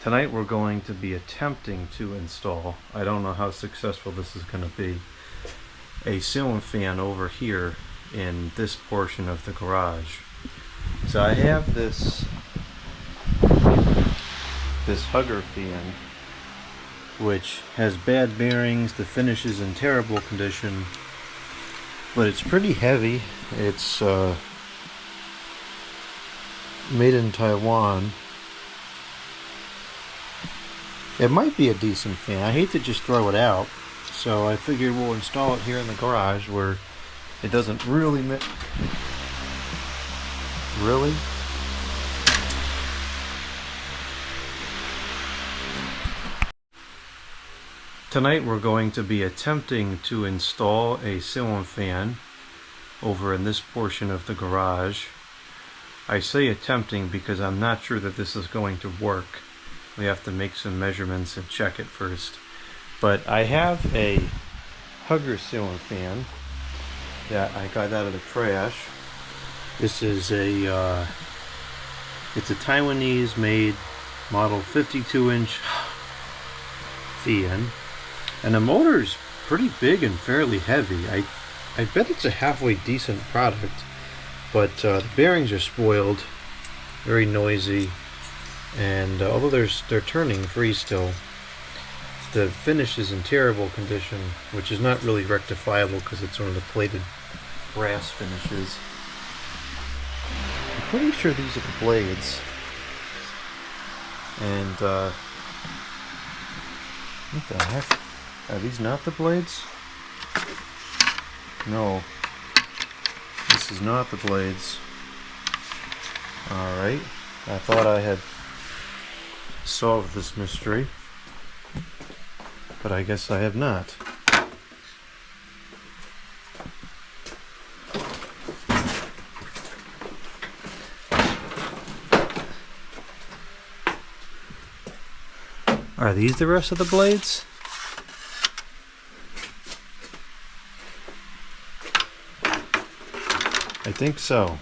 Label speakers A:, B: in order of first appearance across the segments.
A: Tonight we're going to be attempting to install, I don't know how successful this is going to be, a ceiling fan over here in this portion of the garage. So I have this hugger fan which has bad bearings, the finish is in terrible condition, but it's pretty heavy. It's made in Taiwan. It might be a decent fan. I hate to just throw it out, so I figured we'll install it here in the garage where it doesn't really Really? Tonight we're going to be attempting to install a ceiling fan over in this portion of the garage. I say attempting because I'm not sure that this is going to work. We have to make some measurements and check it first. But I have a hugger ceiling fan that I got out of the trash. This is it's a Taiwanese made model 52-inch fan. And the motor's pretty big and fairly heavy. I bet it's a halfway decent product, but the bearings are spoiled, very noisy, and although they're turning free still, the finish is in terrible condition, which is not really rectifiable because it's one of the plated brass finishes. I'm pretty sure these are the blades, and what the heck? Are these not the blades? No. This is not the blades. Alright. I thought I had solved this mystery, but I guess I have not. Are these the rest of the blades? I think so.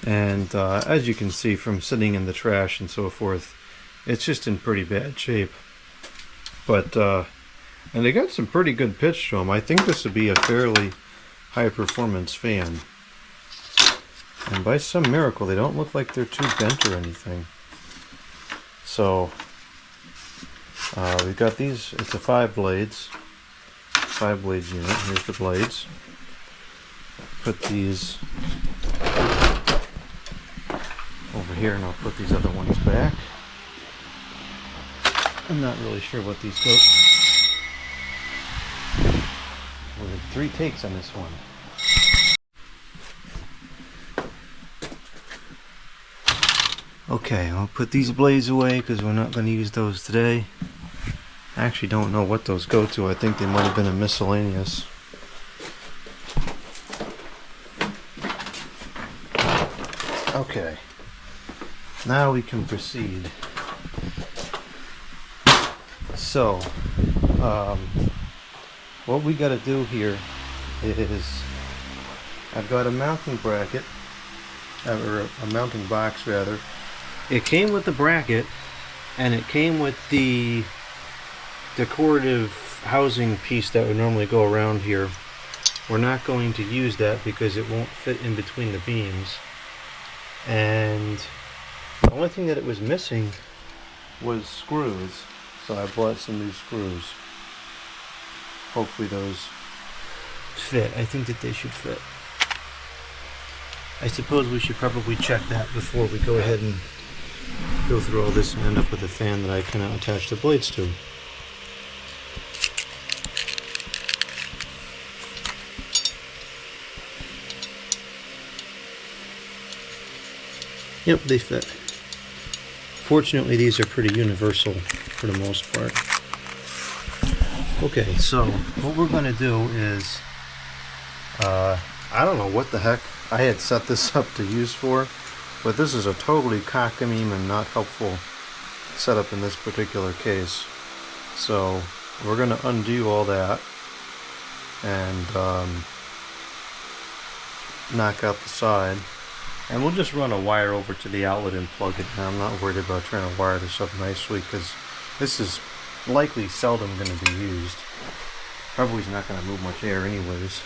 A: And as you can see from sitting in the trash and so forth, it's just in pretty bad shape. But and they got some pretty good pitch to them. I think this would be a fairly high performance fan. And by some miracle, they don't look like they're too bent or anything. So we've got these. It's a 5 blades unit. Here's the blades. Put these over here, and I'll put these other ones back. I'm not really sure what these go. Well, there's 3 takes on this one. Okay, I'll put these blades away because we're not going to use those today. I actually don't know what those go to. I think they might have been a miscellaneous. Okay, now we can proceed. So, what we got to do here is, I've got a mounting bracket, or a mounting box rather. It came with the bracket, and it came with the decorative housing piece that would normally go around here. We're not going to use that because it won't fit in between the beams. And the only thing that it was missing was screws. So I bought some new screws. Hopefully those fit. I think that they should fit. I suppose we should probably check that before we go ahead and go through all this and end up with a fan that I cannot attach the blades to. Yep, they fit. Fortunately, these are pretty universal for the most part. Okay, so what we're going to do is, I don't know what the heck I had set this up to use for, but this is a totally cockamamie and not helpful setup in this particular case. So we're going to undo all that and knock out the side. And we'll just run a wire over to the outlet and plug it. Now I'm not worried about trying to wire this up nicely because this is likely seldom going to be used. Probably not going to move much air anyways.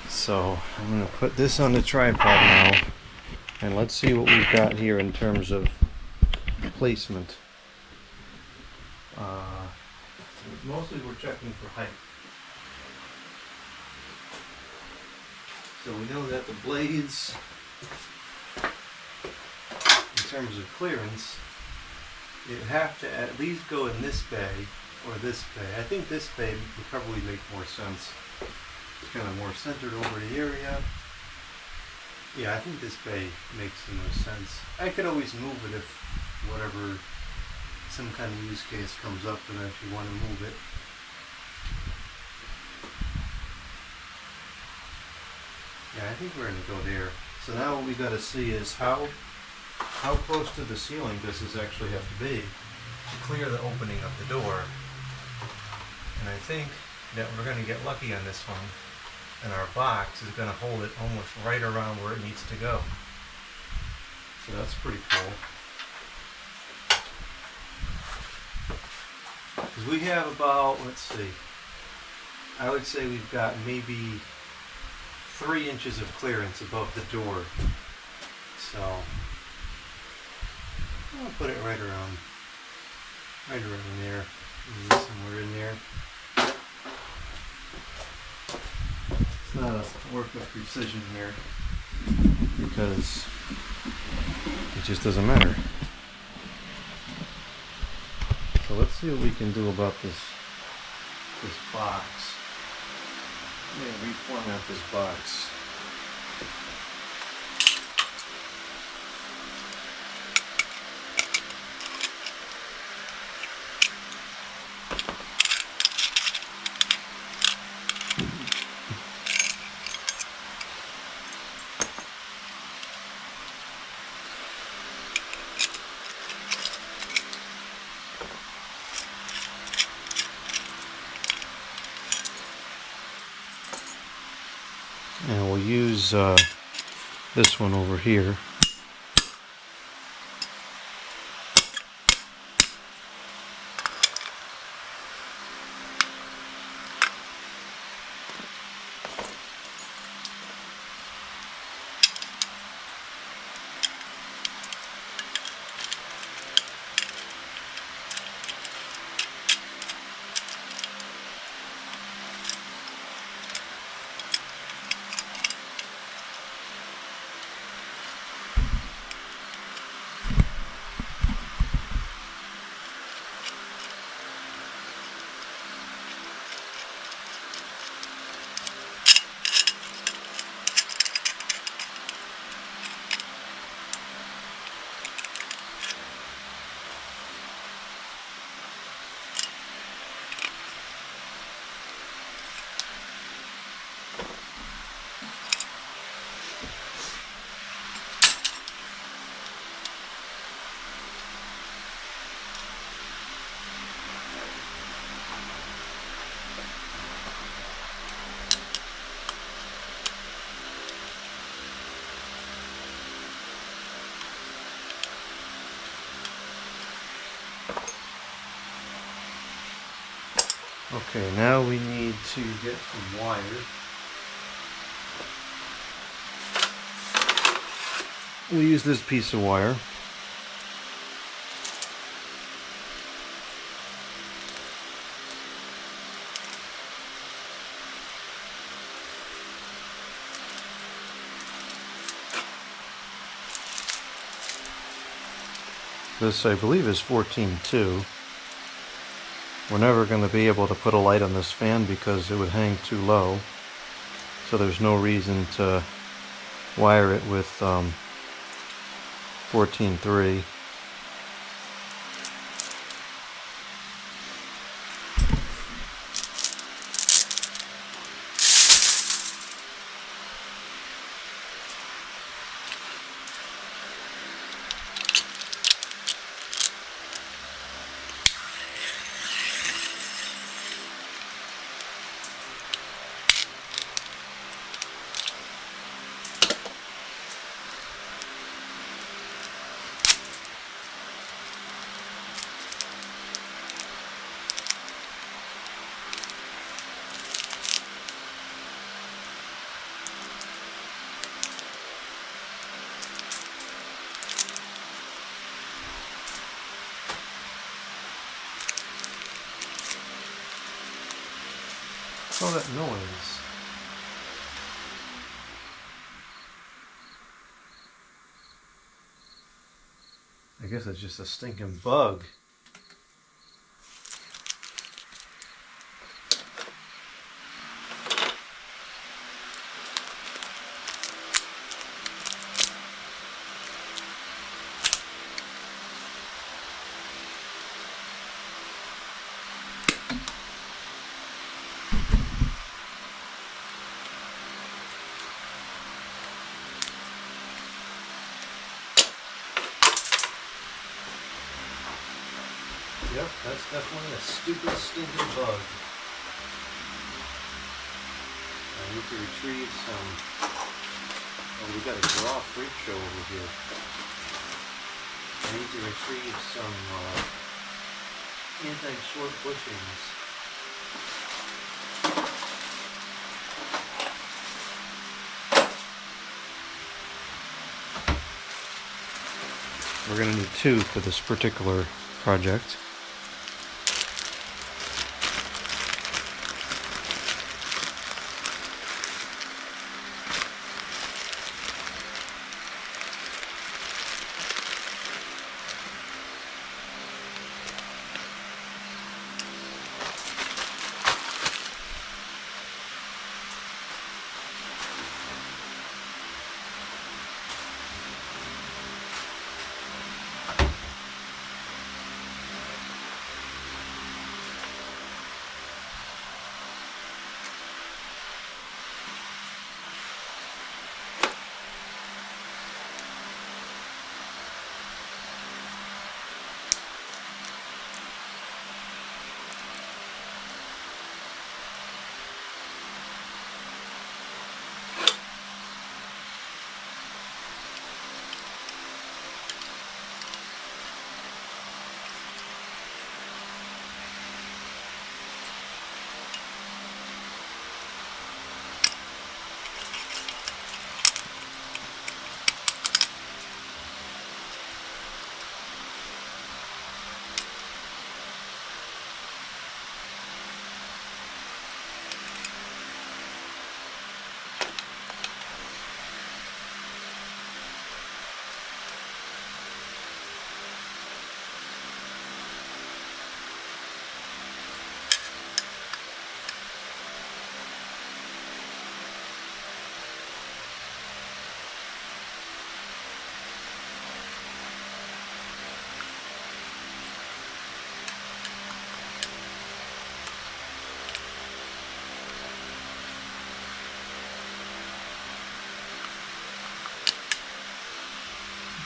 A: So I'm going to put this on the tripod now, and let's see what we've got here in terms of placement. Mostly we're checking for height. So we know that the blades, in terms of clearance, you have to at least go in this bay or this bay. I think this bay would probably make more sense. It's kind of more centered over the area. Yeah, I think this bay makes the most sense. I could always move it if whatever, some kind of use case comes up and if you want to move it. Yeah, I think we're going to go there. So now what we got to see is how close to the ceiling does this actually have to be to clear the opening of the door. And I think that we're going to get lucky on this one, and our box is going to hold it almost right around where it needs to go. So that's pretty cool. Because we have about, let's see, I would say we've got maybe 3 inches of clearance above the door. So I'll put it right around there, maybe somewhere in there. It's not a work of precision here because it just doesn't matter. So let's see what we can do about this box. I'm going to reformat this box. And we'll use this one over here. Okay, now we need to get some wire. We'll use this piece of wire. This, I believe, is 14.2. We're never going to be able to put a light on this fan because it would hang too low. So there's no reason to wire it with 14.3. What's all that noise? I guess it's just a stinking bug. Yep, that's definitely a stupid, stinking bug. I need to retrieve some... Oh, we got a draw freak show over here. I need to retrieve some anti-short bushings. We're going to need 2 for this particular project.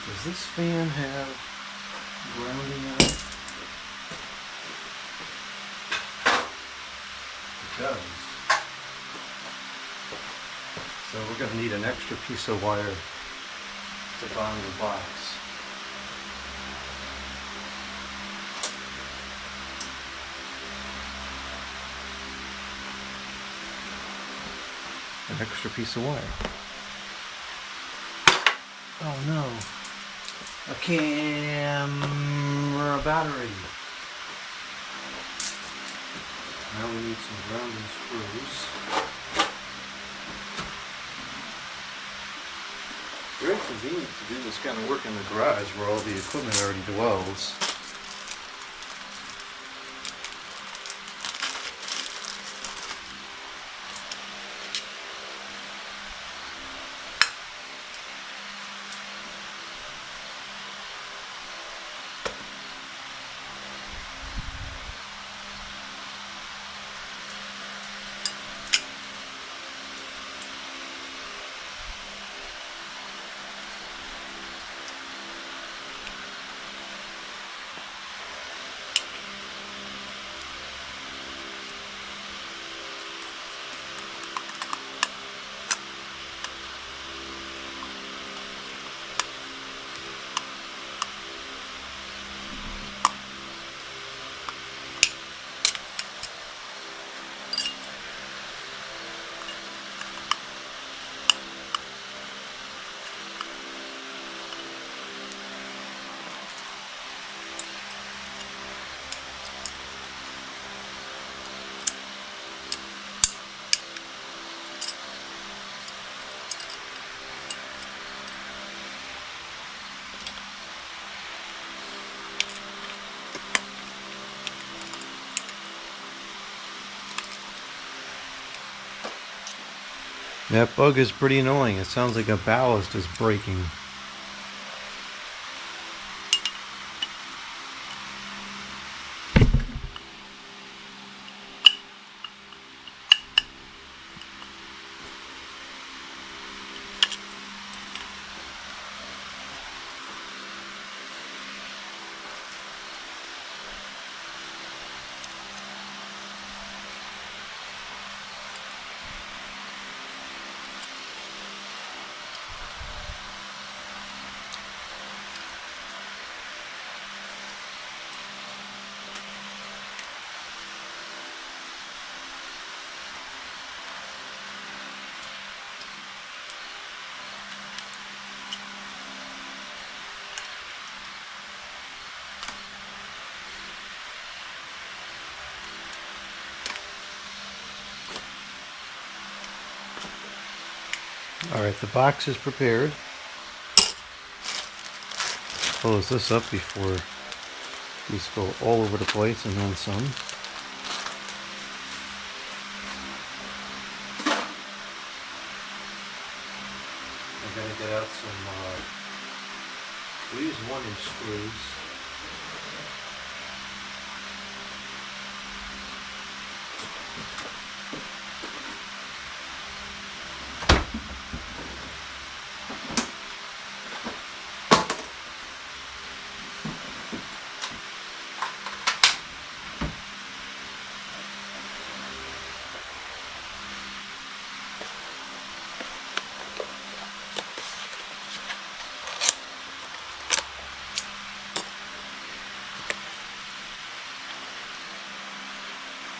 A: Does this fan have grounding on it? It does. So we're going to need an extra piece of wire to bind the box. An extra piece of wire. Oh no. A camera battery. Now we need some grounding screws. Very convenient to do this kind of work in the garage where all the equipment already dwells. That bug is pretty annoying. It sounds like a ballast is breaking. Alright, the box is prepared. Close this up before these go all over the place and then some. I'm going to get out some, we use 1-inch screws.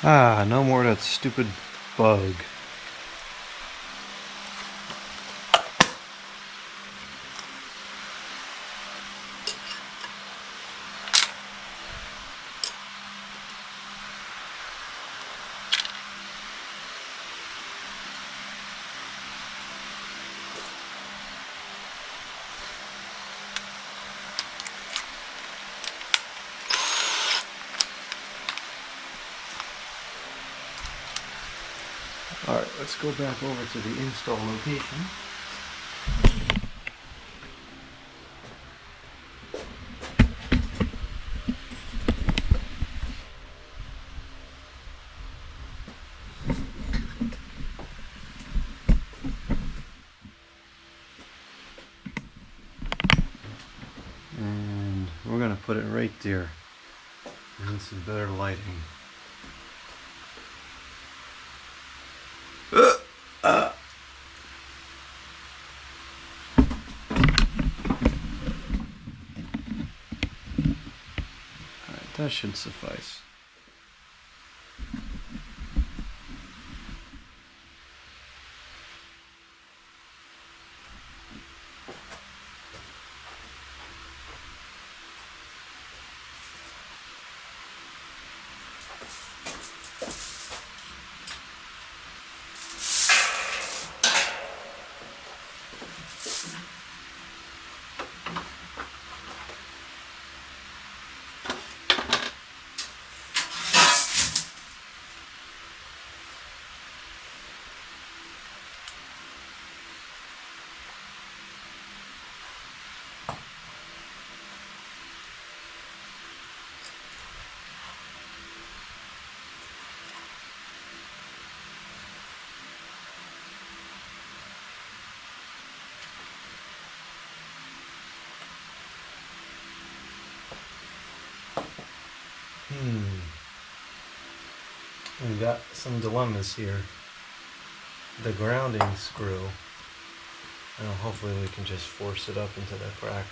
A: Ah, no more of that stupid bug. Alright, let's go back over to the install location. And we're going to put it right there. And some better lighting. That should suffice. We've got some dilemmas here. The grounding screw, hopefully we can just force it up into the crack.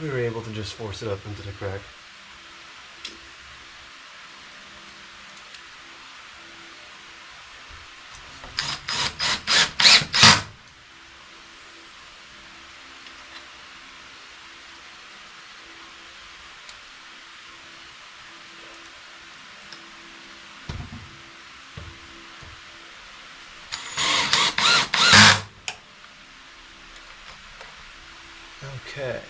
A: We were able to just force it up into the crack. Okay.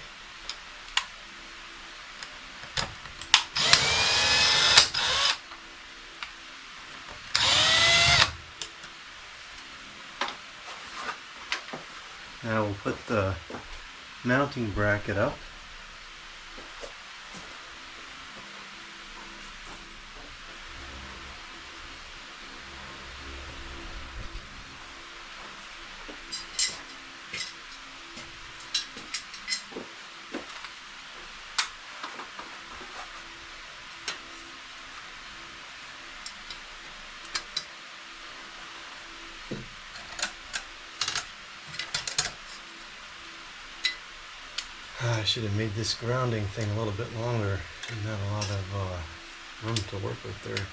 A: Now we'll put the mounting bracket up. I should have made this grounding thing a little bit longer and not a lot of room to work with there.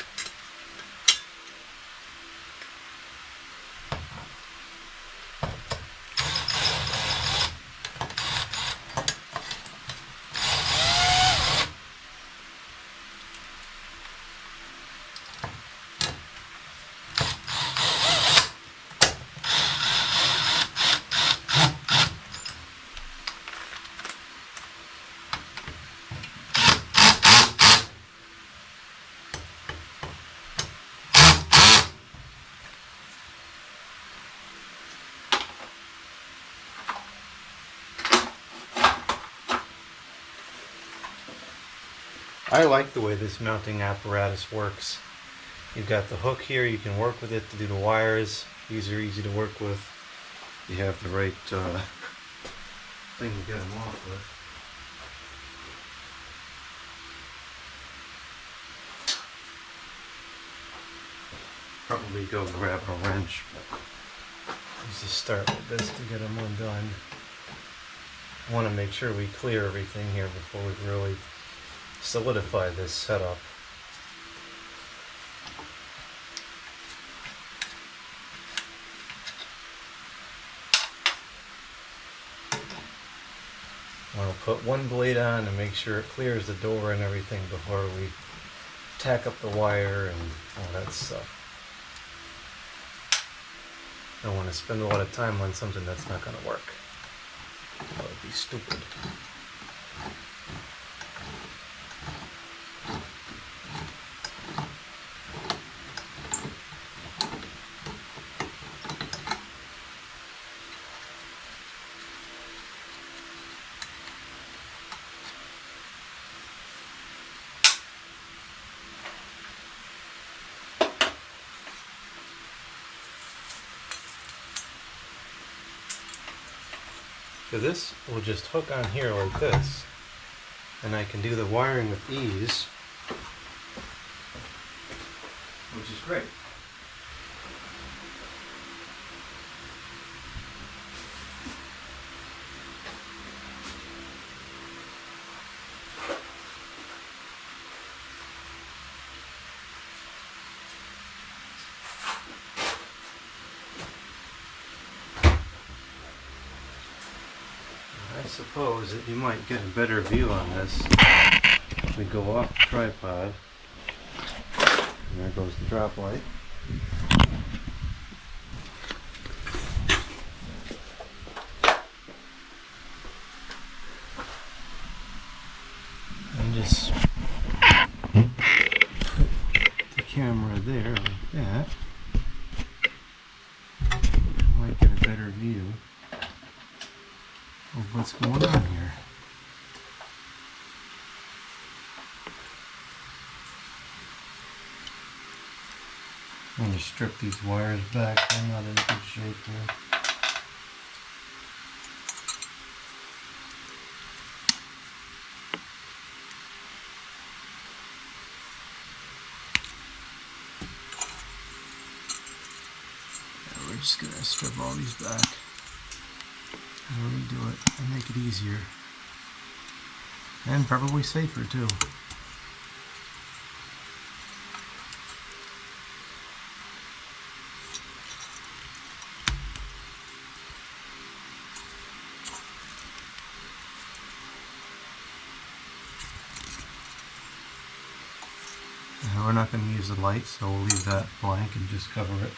A: I like the way this mounting apparatus works. You've got the hook here, you can work with it to do the wires. These are easy to work with. You have the right thing to get them off with. Probably go grab a wrench. Let's just start with this to get them undone. I want to make sure we clear everything here before we really solidify this setup. I'll put one blade on and make sure it clears the door and everything before we tack up the wire and all that stuff. I don't want to spend a lot of time on something that's not going to work. That would be stupid. So this will just hook on here like this, and I can do the wiring with ease, which is great. I suppose that you might get a better view on this if we go off the tripod. And there goes the drop light. And just put the camera there like that. You might get a better view of what's going on here. I'm going to strip these wires back. They're not in good shape here. Yeah, we're just going to strip all these back and redo it and make it easier. And probably safer too. We're not going to use the light, so we'll leave that blank and just cover it.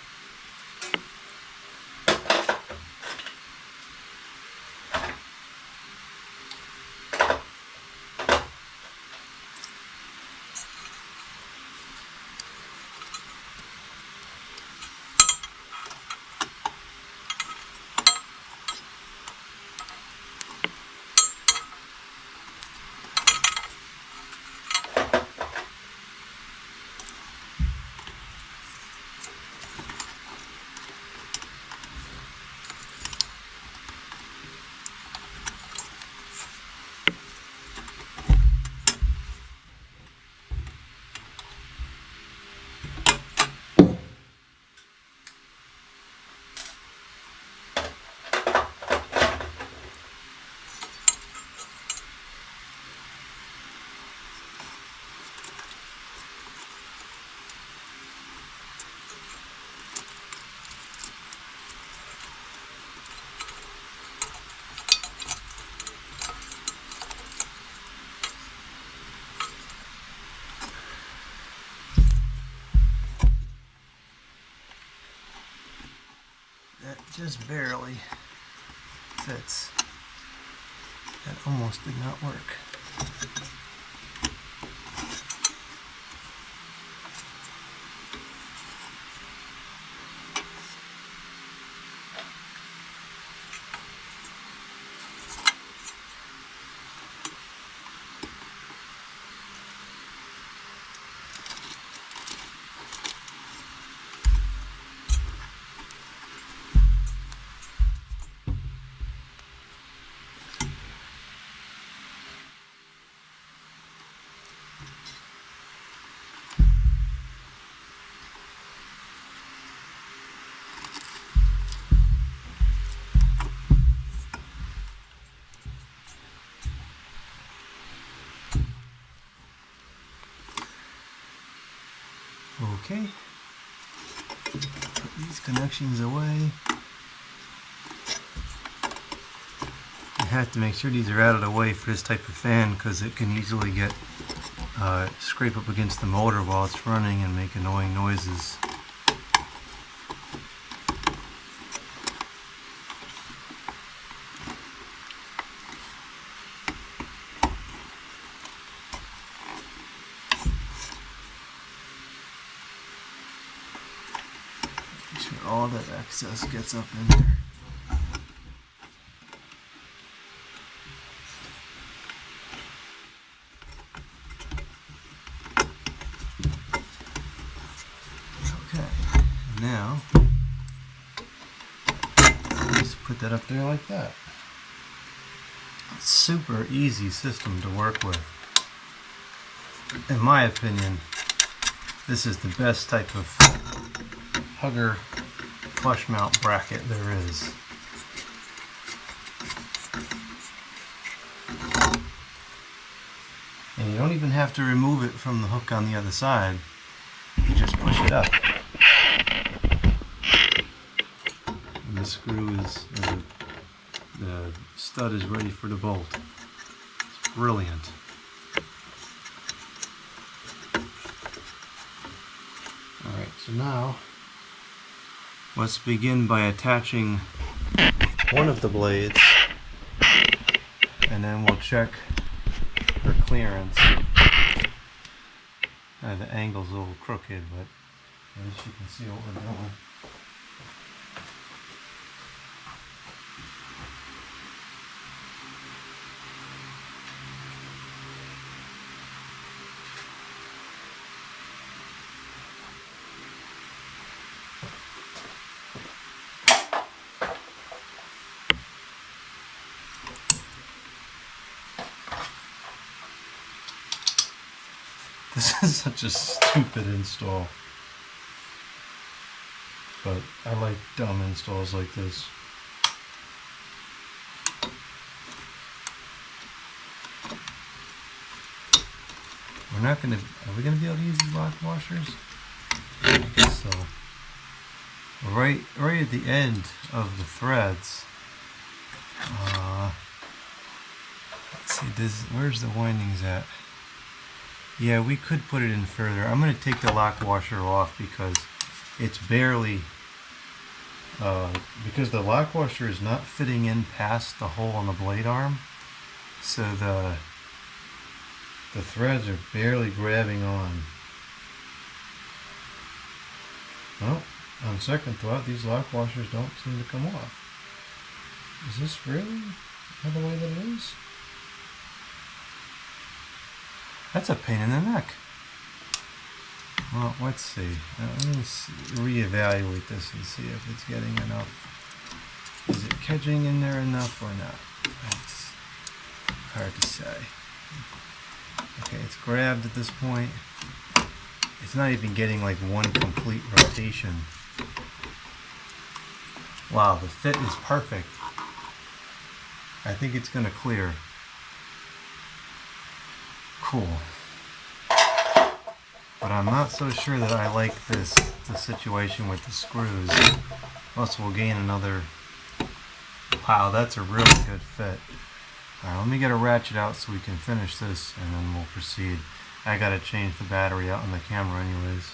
A: just barely fits. That almost did not work. Okay, put these connections away. You have to make sure these are out of the way for this type of fan because it can easily get scrape up against the motor while it's running and make annoying noises. Make sure all that excess gets up in there. Now, just put that up there like that. Super easy system to work with. In my opinion, this is the best type of hugger flush mount bracket there is. And you don't even have to remove it from the hook on the other side. You just push it up. The screw is, the stud is ready for the bolt. It's brilliant. Alright, so now let's begin by attaching one of the blades and then we'll check for clearance. The angle's a little crooked, but at least you can see what we're doing. This is such a stupid install, but I like dumb installs like this. We're not gonna, are we gonna be able to use these lock washers? I guess so. Right at the end of the threads. Let's see, where's the windings at? Yeah, we could put it in further. I'm going to take the lock washer off because it's barely, because the lock washer is not fitting in past the hole on the blade arm. So the threads are barely grabbing on. Well, on second thought, these lock washers don't seem to come off. Is this really the way that it is? That's a pain in the neck. Well, let's see. Let me reevaluate this and see if it's getting enough. Is it catching in there enough or not? That's hard to say. Okay, it's grabbed at this point. It's not even getting like one complete rotation. Wow, the fit is perfect. I think it's going to clear. Cool. But I'm not so sure that I like the situation with the screws. Plus we'll gain another. Wow, that's a really good fit. Alright, let me get a ratchet out so we can finish this and then we'll proceed. I gotta change the battery out on the camera anyways.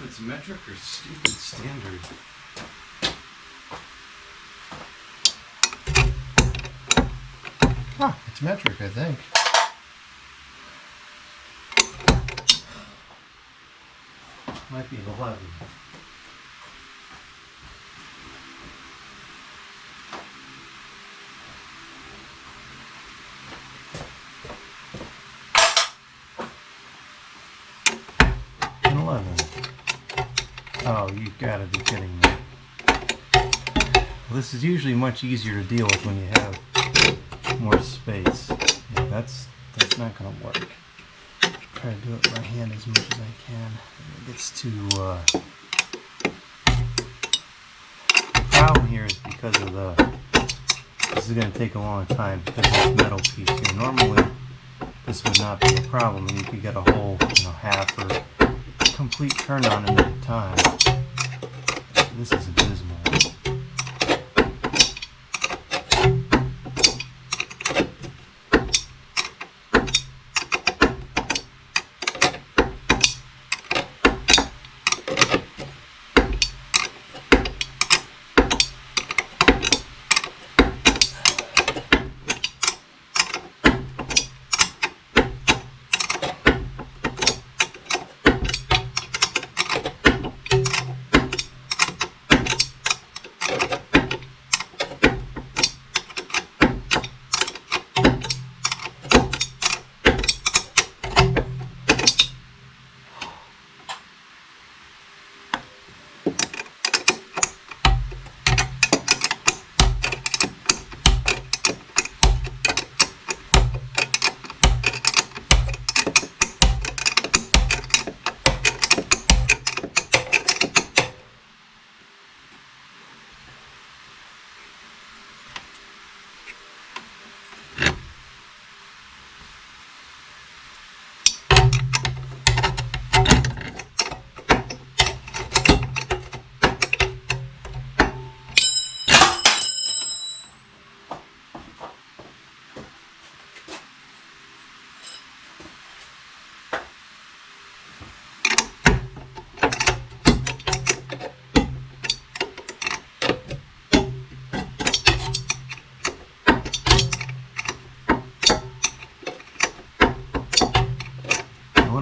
A: it's metric or stupid standard. Huh, it's metric, I think. Might be 11. An 11. Oh, you gotta be kidding me. Well, this is usually much easier to deal with when you have more space. Yeah, that's not gonna work. Try to do it by hand as much as I can. It gets too. The problem here is because of the. This is gonna take a long time because of this metal piece here. Normally, this would not be a problem, and you could get a whole, half or complete turn on in a time. This is abysmal.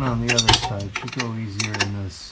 A: On the other side should go easier than this.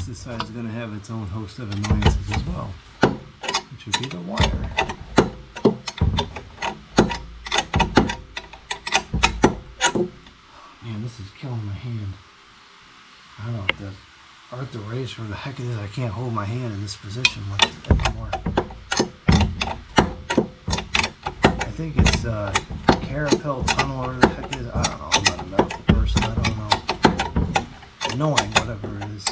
A: This side is going to have its own host of annoyances as well, which would be the wire. Man, this is killing my hand. I don't know if the Art the Race or the heck it is. I can't hold my hand in this position much anymore. I think it's Carapel Tunnel or the heck it is. I don't know. I'm not a medical person. I don't know. Annoying, whatever it is.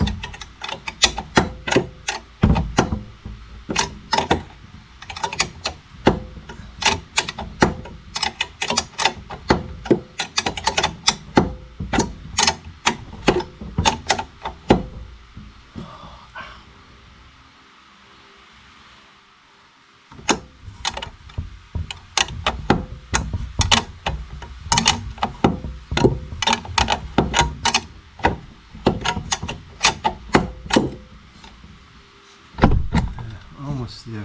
A: test the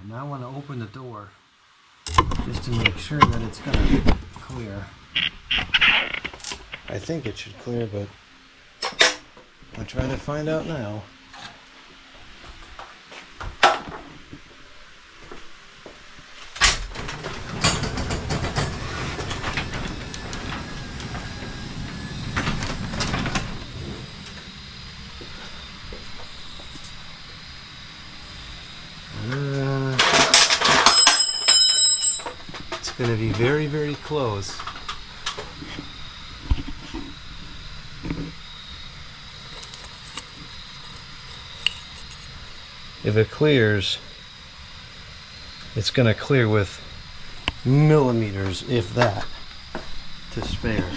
A: Now I want to open the door just to make sure that it's going to clear. I think it should clear, but I'll try to find out now. It's going to be very, very close. If it clears, it's going to clear with millimeters, if that, to spare.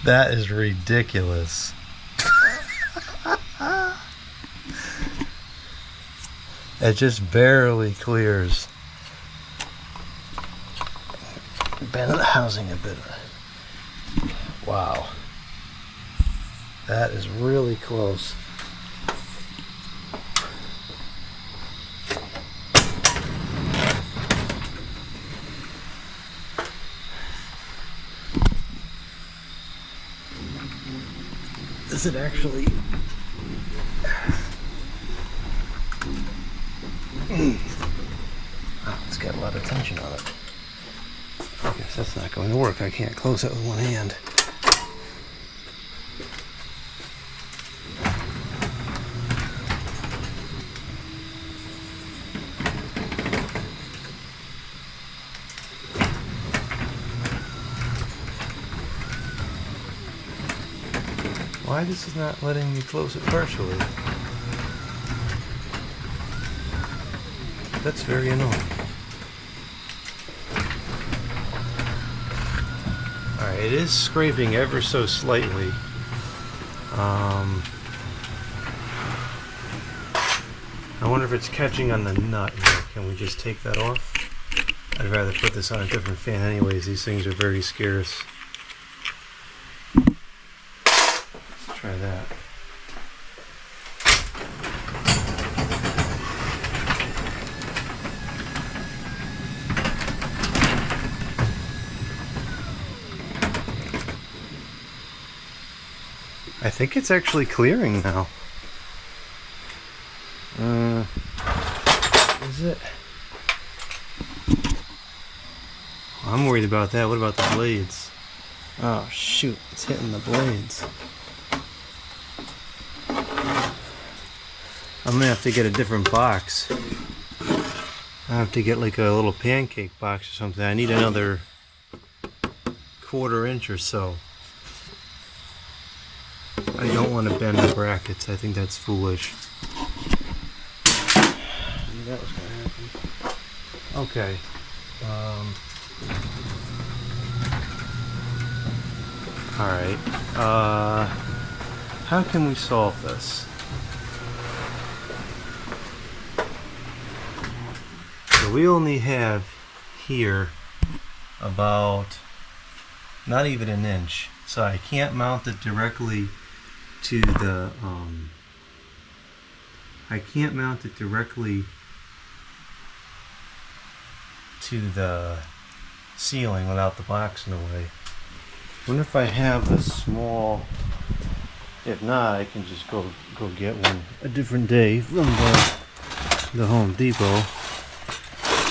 A: That is ridiculous. It just barely clears. Bend the housing a bit. Wow. That is really close. Does it actually? Oh, it's got a lot of tension on it. I guess that's not going to work. I can't close it with one hand. Why this is not letting me close it partially? That's very annoying. Alright, it is scraping ever so slightly. I wonder if it's catching on the nut here. Can we just take that off? I'd rather put this on a different fan anyways. These things are very scarce. Try that. I think it's actually clearing now. Is it? I'm worried about that. What about the blades? Oh shoot, it's hitting the blades. I'm gonna have to get a different box. I have to get like a little pancake box or something. I need another 1/4 inch or so. I don't want to bend the brackets. I think that's foolish. I knew that was gonna happen. Okay. Alright. How can we solve this? So we only have here about not even an inch. So I can't mount it directly to the I can't mount it directly to the ceiling without the box in the way. I wonder if I have a small, if not I can just go get one a different day from the the Home Depot.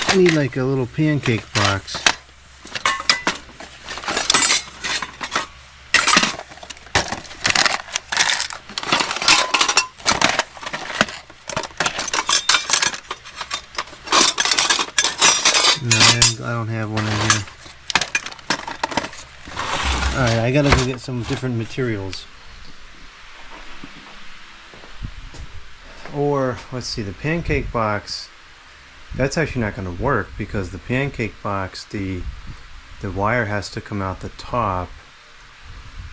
A: I need like a little pancake box. No, I don't have one in here. Alright, I gotta go get some different materials. Or, let's see, the pancake box, that's actually not going to work because the pancake box, the wire has to come out the top.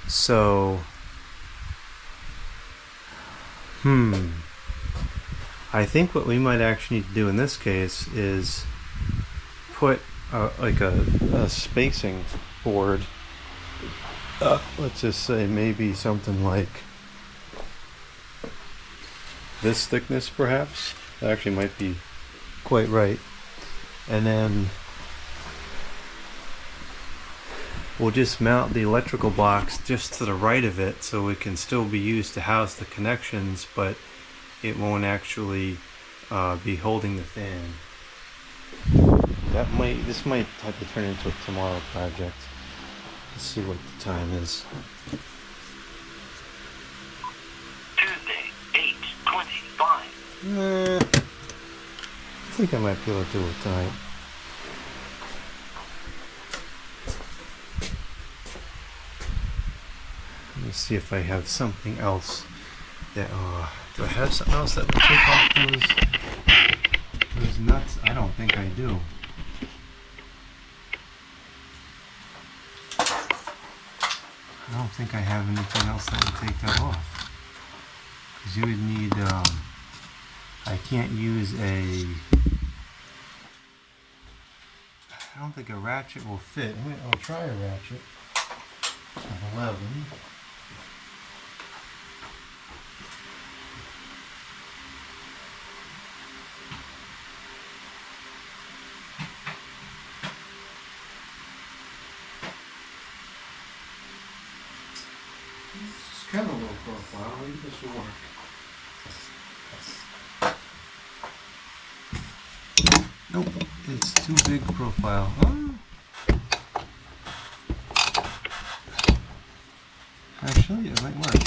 A: So, I think what we might actually need to do in this case is put like a spacing board. Let's just say maybe something like this thickness, perhaps. That actually might be quite right. And then we'll just mount the electrical box just to the right of it so it can still be used to house the connections, but it won't actually be holding the fan. This might have to turn into a tomorrow project. Let's see what the time is.
B: Tuesday, 8:25.
A: I think I might be able to do it tonight. Let me see if I have something else that, do I have something else that would take off those nuts? I don't think I do. I don't think I have anything else that would take that off. Because you would need, I can't use I don't think a ratchet will fit. I'll try a ratchet of 11. It's kind of a low profile. I think this will work. Nope, it's too big profile. Actually, it might work.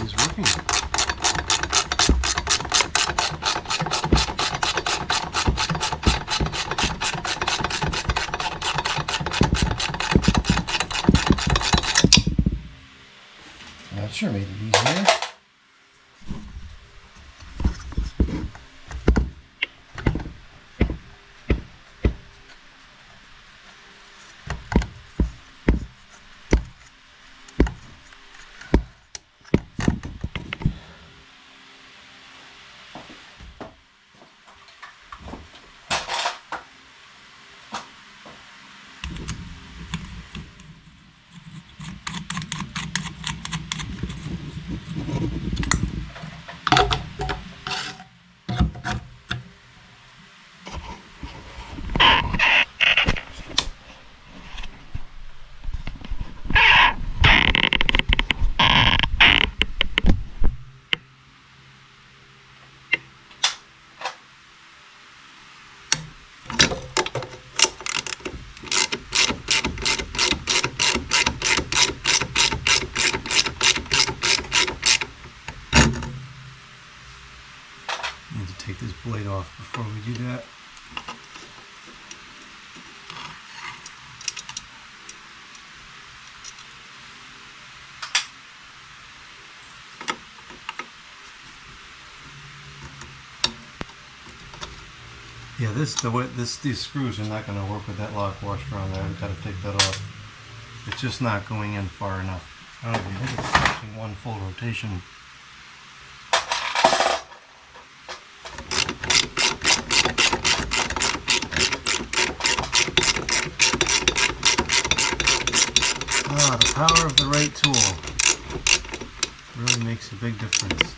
A: It's working. That sure made it easier. Take this blade off before we do that. Yeah, these screws are not going to work with that lock washer on there. I've got to take that off. It's just not going in far enough. I don't even think it's touching one full rotation. The power of the right tool really makes a big difference.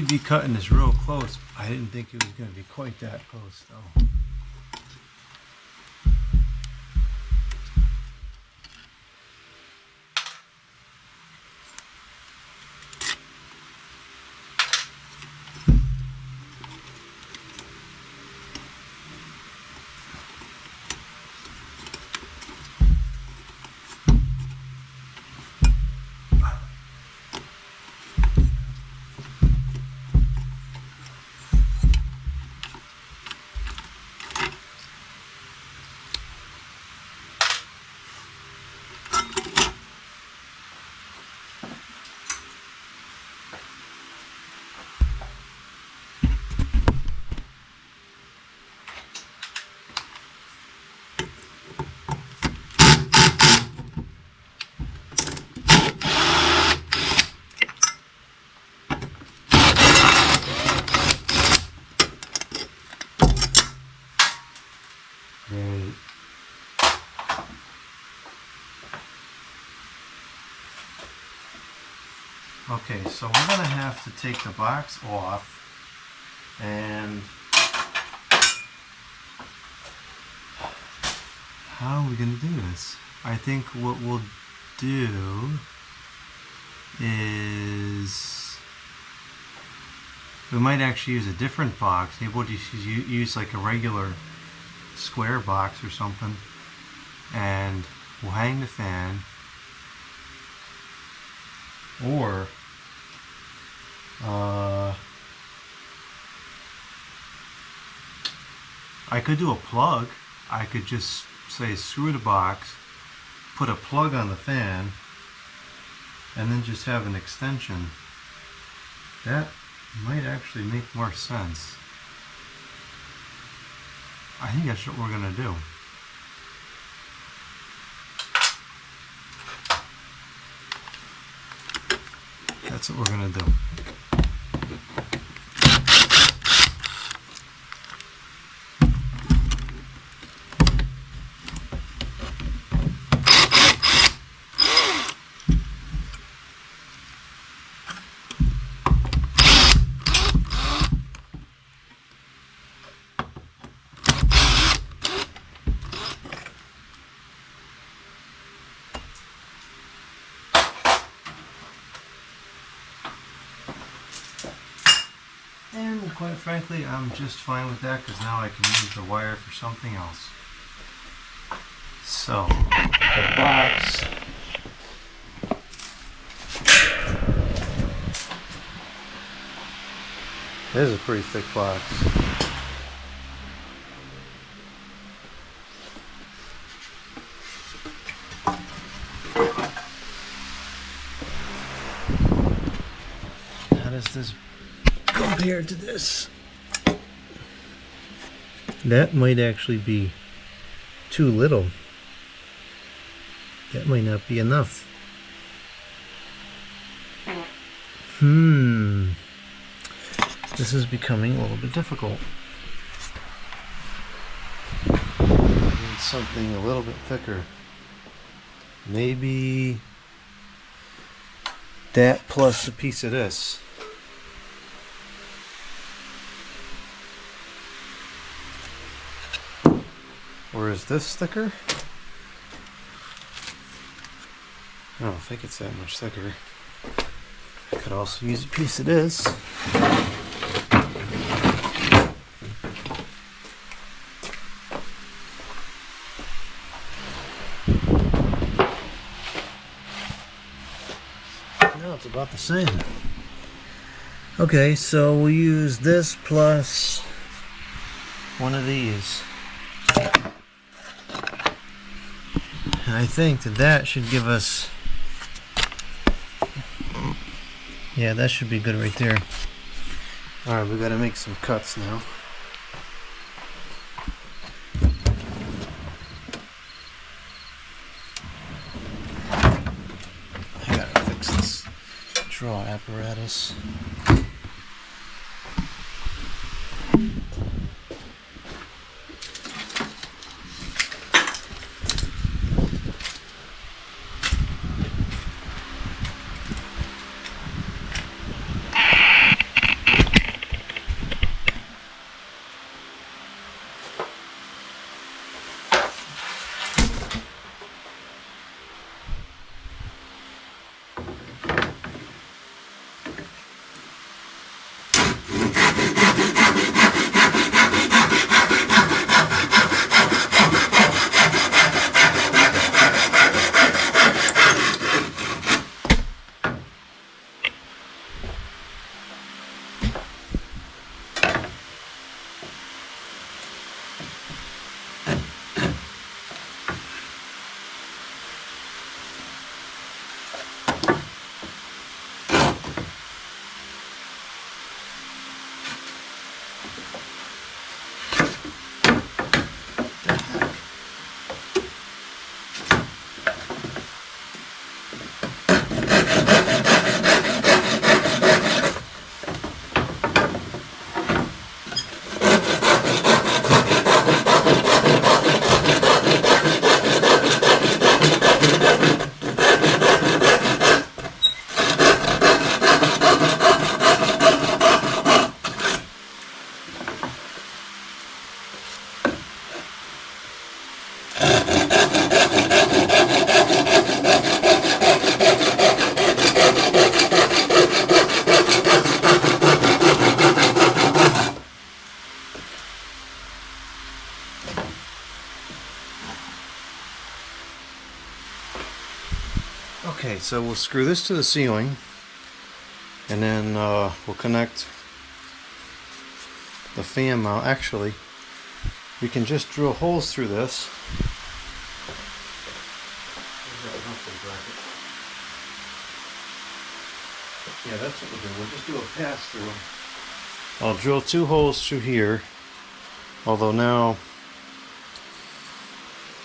A: should be cutting this real close. I didn't think it was going to be quite that close though. Great. Okay, so we're going to have to take the box off, and how are we going to do this? I think what we'll do is we might actually use a different box. Maybe we'll just use like a regular square box or something, and we'll hang the fan, or I could do a plug. I could just say screw the box, put a plug on the fan, and then just have an extension. That might actually make more sense. I think that's what we're going to do. That's what we're going to do. And quite frankly, I'm just fine with that because now I can use the wire for something else. So, the box. This is a pretty thick box. How does this compared to this? That might actually be too little. That might not be enough. This is becoming a little bit difficult. I need something a little bit thicker. Maybe that plus a piece of this. Or is this thicker? I don't think it's that much thicker. I could also use a piece of this. No, it's about the same. Okay, so we'll use this plus one of these. And I think that should give us, yeah, that should be good right there. Alright, we gotta make some cuts now. I gotta fix this draw apparatus. Okay, so we'll screw this to the ceiling, and then we'll connect the fan mount. Actually, we can just drill holes through this. Yeah, that's what we'll do. We'll just do a pass through. I'll drill 2 holes through here, although now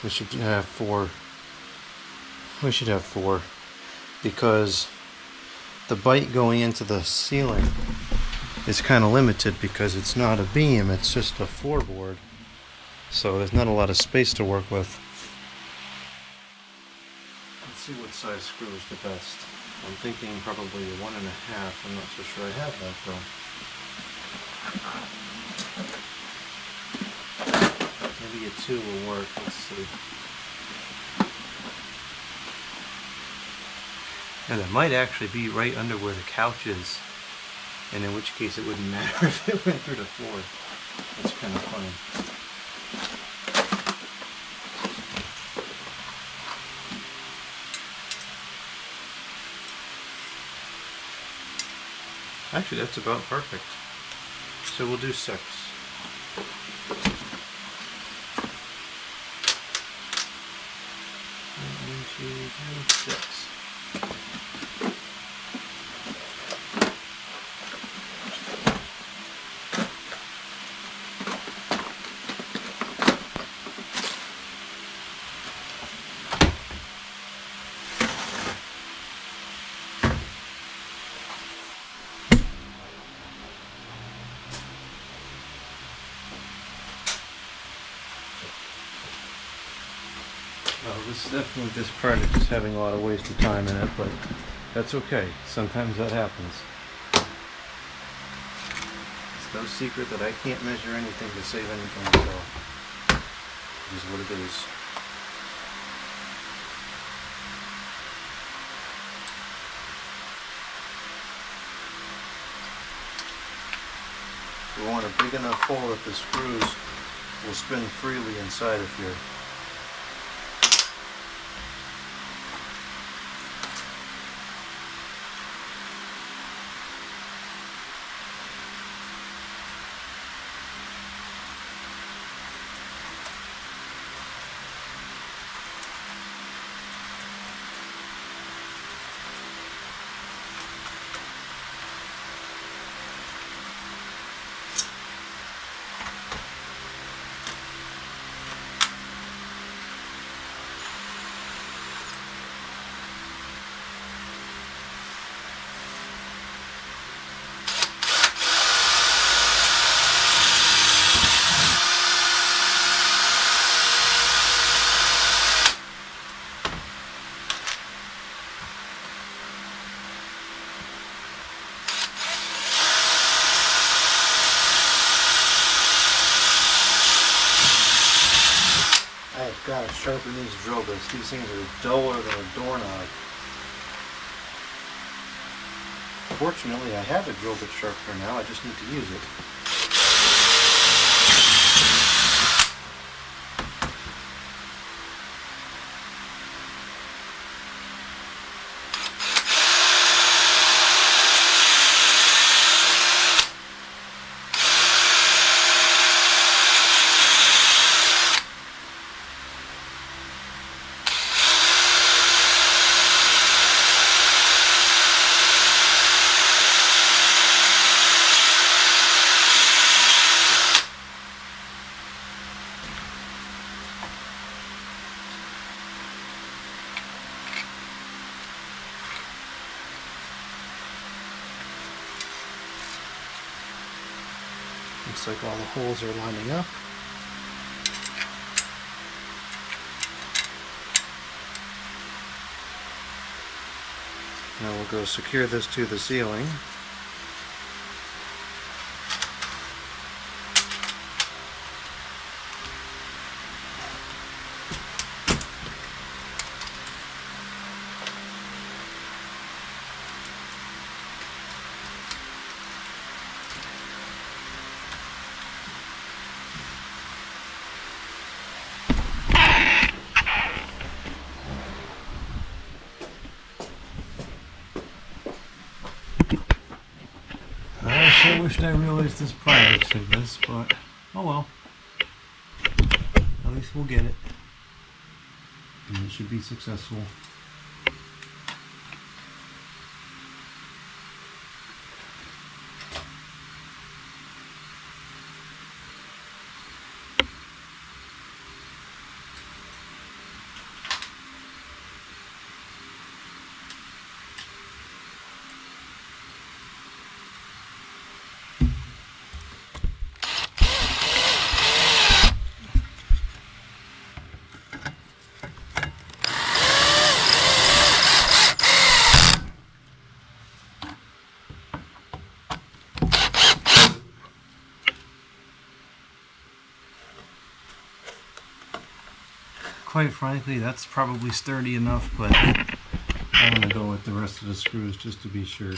A: we should have 4. We should have 4 because the bite going into the ceiling is kind of limited because it's not a beam, it's just a floorboard. So there's not a lot of space to work with. Let's see what size screw is the best. I'm thinking probably 1.5. I'm not so sure I have that though. Maybe a 2 will work. Let's see. And it might actually be right under where the couch is, and in which case it wouldn't matter if it went through the floor. That's kind of funny. Actually, that's about perfect. So we'll do 6. 1, 2, 3, 6. This part is just having a lot of wasted time in it, but that's okay. Sometimes that happens. It's no secret that I can't measure anything to save anything, so it is what it is. We want a big enough hole that the screws will spin freely inside of here. Gotta sharpen these drill bits. These things are duller than a doorknob. Fortunately, I have a drill bit sharpener now. I just need to use it. Looks like all the holes are lining up. Now we'll go secure this to the ceiling. wished I realized this prior to this, but oh well. At least we'll get it. And it should be successful. Quite frankly, that's probably sturdy enough, but I'm going to go with the rest of the screws just to be sure.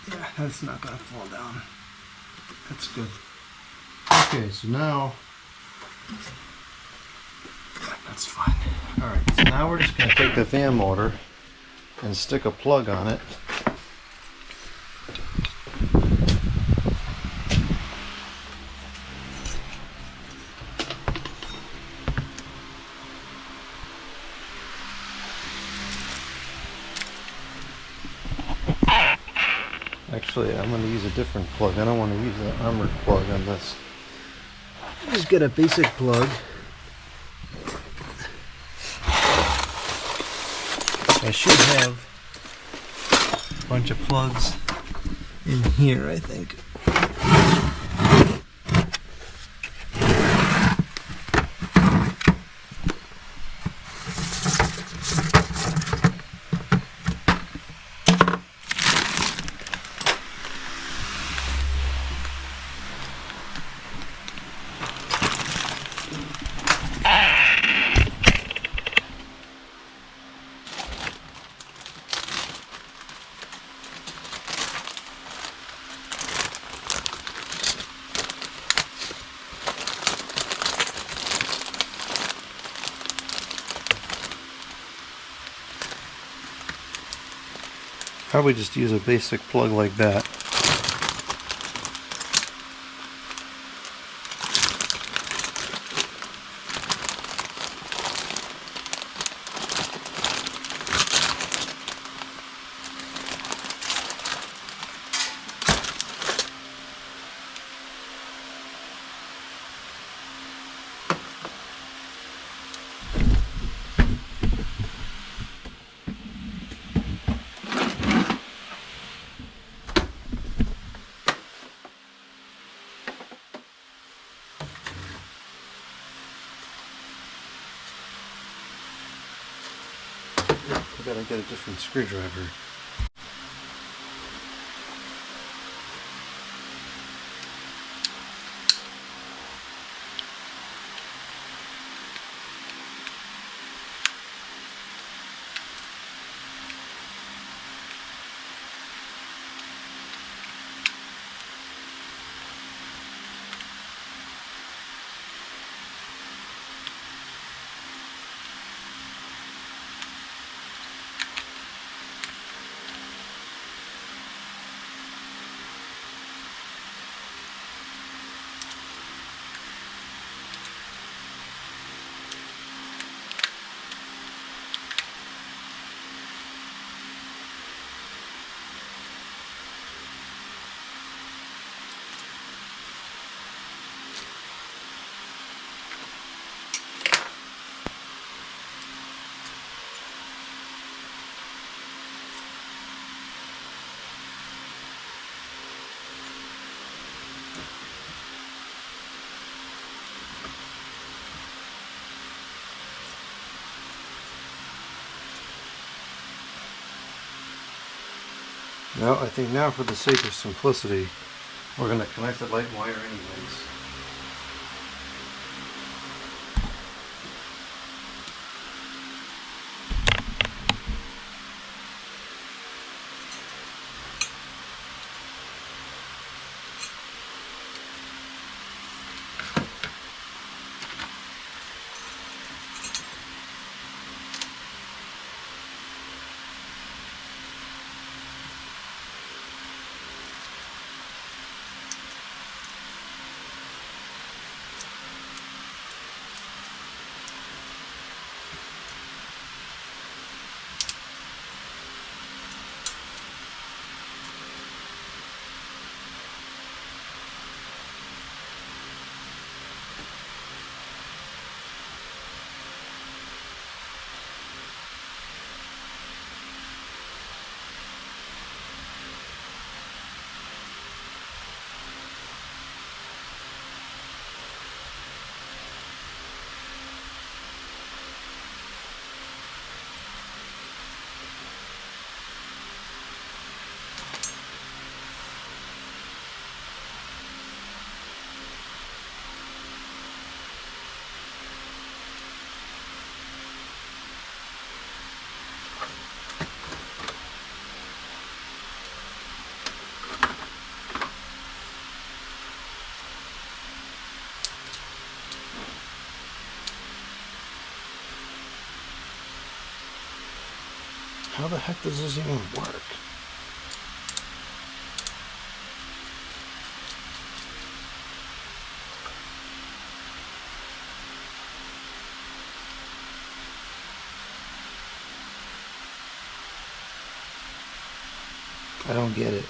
A: Yeah, that's not going to fall down. That's good. Okay, so now, that's fine. Alright, so now we're just going to take the fan motor and stick a plug on it. Actually, I'm going to use a different plug. I don't want to use the armored plug on this. Just get a basic plug. I should have a bunch of plugs in here, I think. Probably just use a basic plug like that. I gotta get a different screwdriver. Now, I think now for the sake of simplicity, we're going to connect the light wire anyways. How the heck does this even work? I don't get it.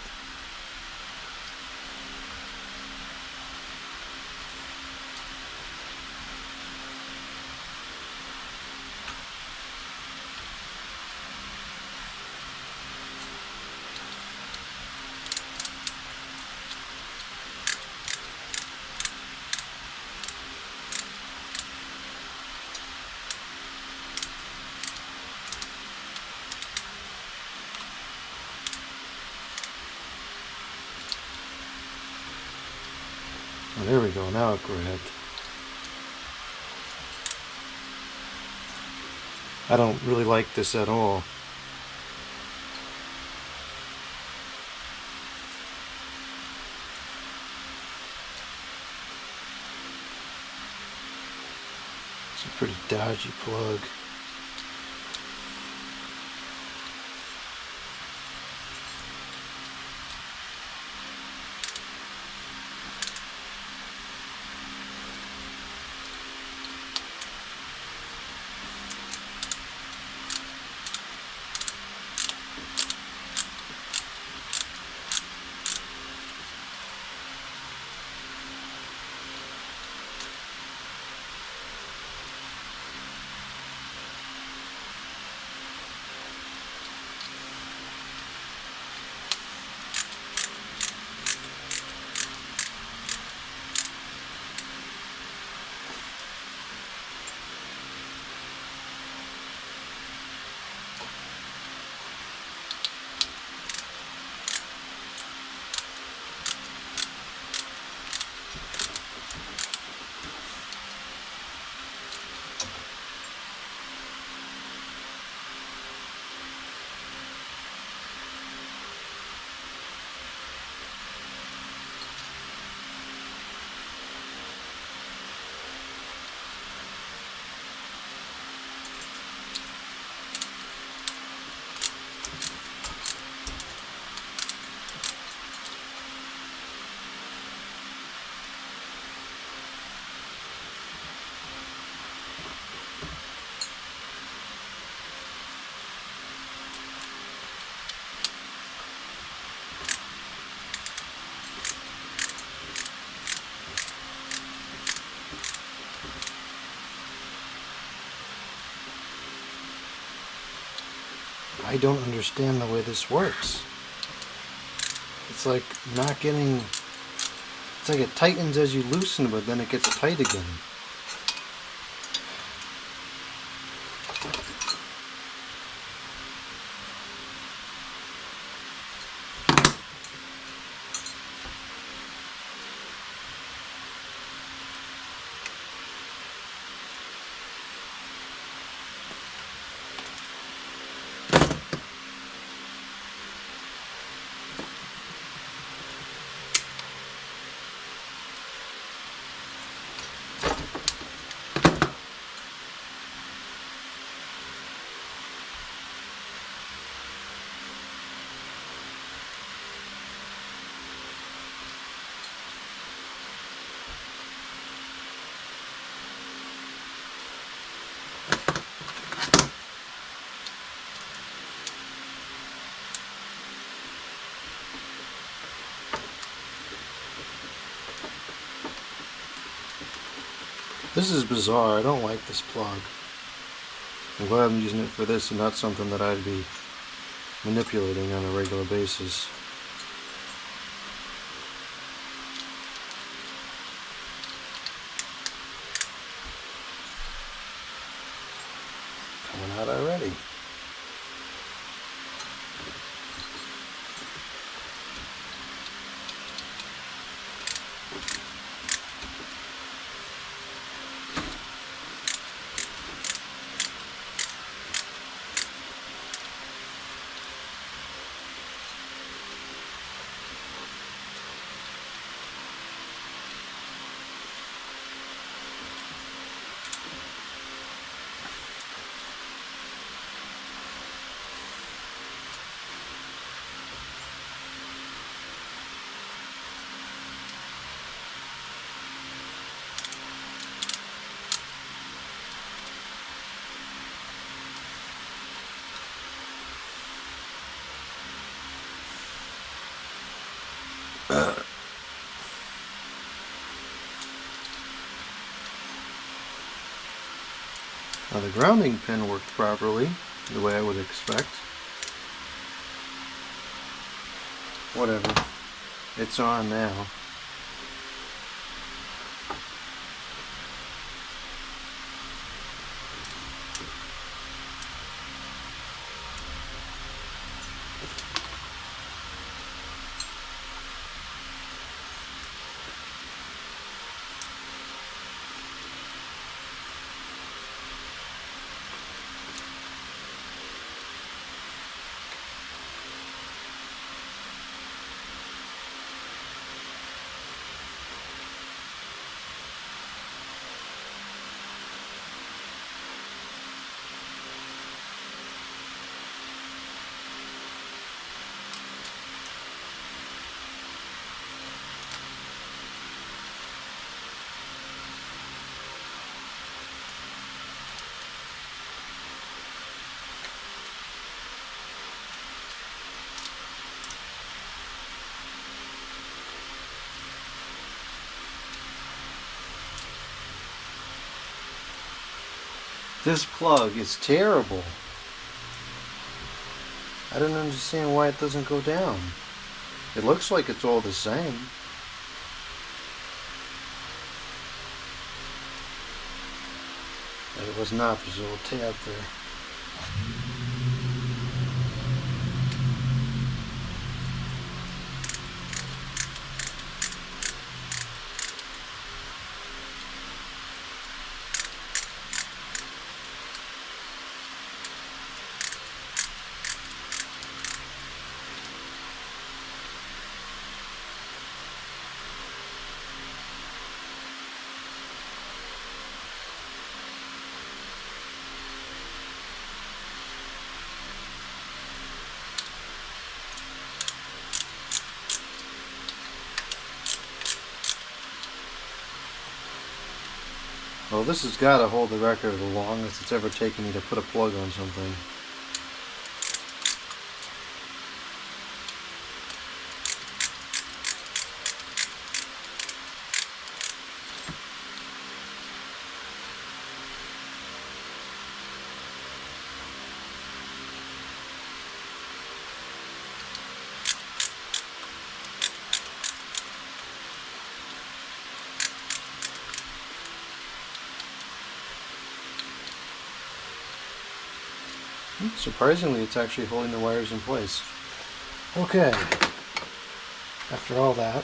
A: Oh, there we go, now it grabbed. I don't really like this at all. It's a pretty dodgy plug. I don't understand the way this works. It's like not getting... It's like it tightens as you loosen, but then it gets tight again. This is bizarre. I don't like this plug. I'm glad I'm using it for this and not something that I'd be manipulating on a regular basis. Coming out already. Now the grounding pin worked properly, the way I would expect. Whatever, it's on now. This plug is terrible. I don't understand why it doesn't go down. It looks like it's all the same. But it was not. There's a little tab there. Well, this has got to hold the record of the longest it's ever taken me to put a plug on something. Surprisingly, it's actually holding the wires in place. Okay, after all that,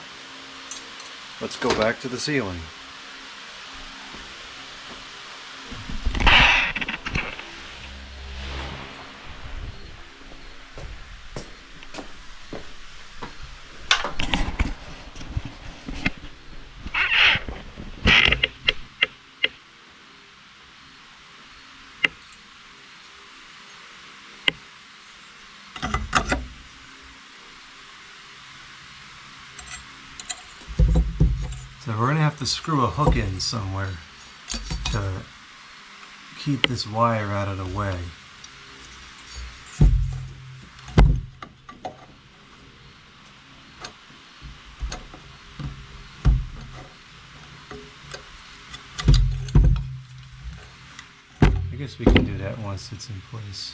A: let's go back to the ceiling. So we're going to have to screw a hook in somewhere to keep this wire out of the way. guess we can do that once it's in place.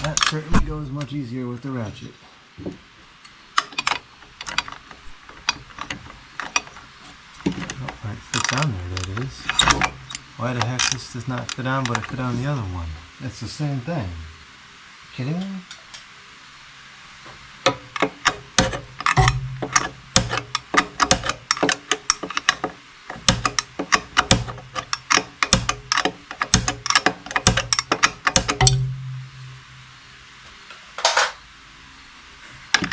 A: That certainly goes much easier with the ratchet. Oh, right, fits on there, that is. Why the heck this does not fit on, but it fit on the other one? It's the same thing. Kidding me?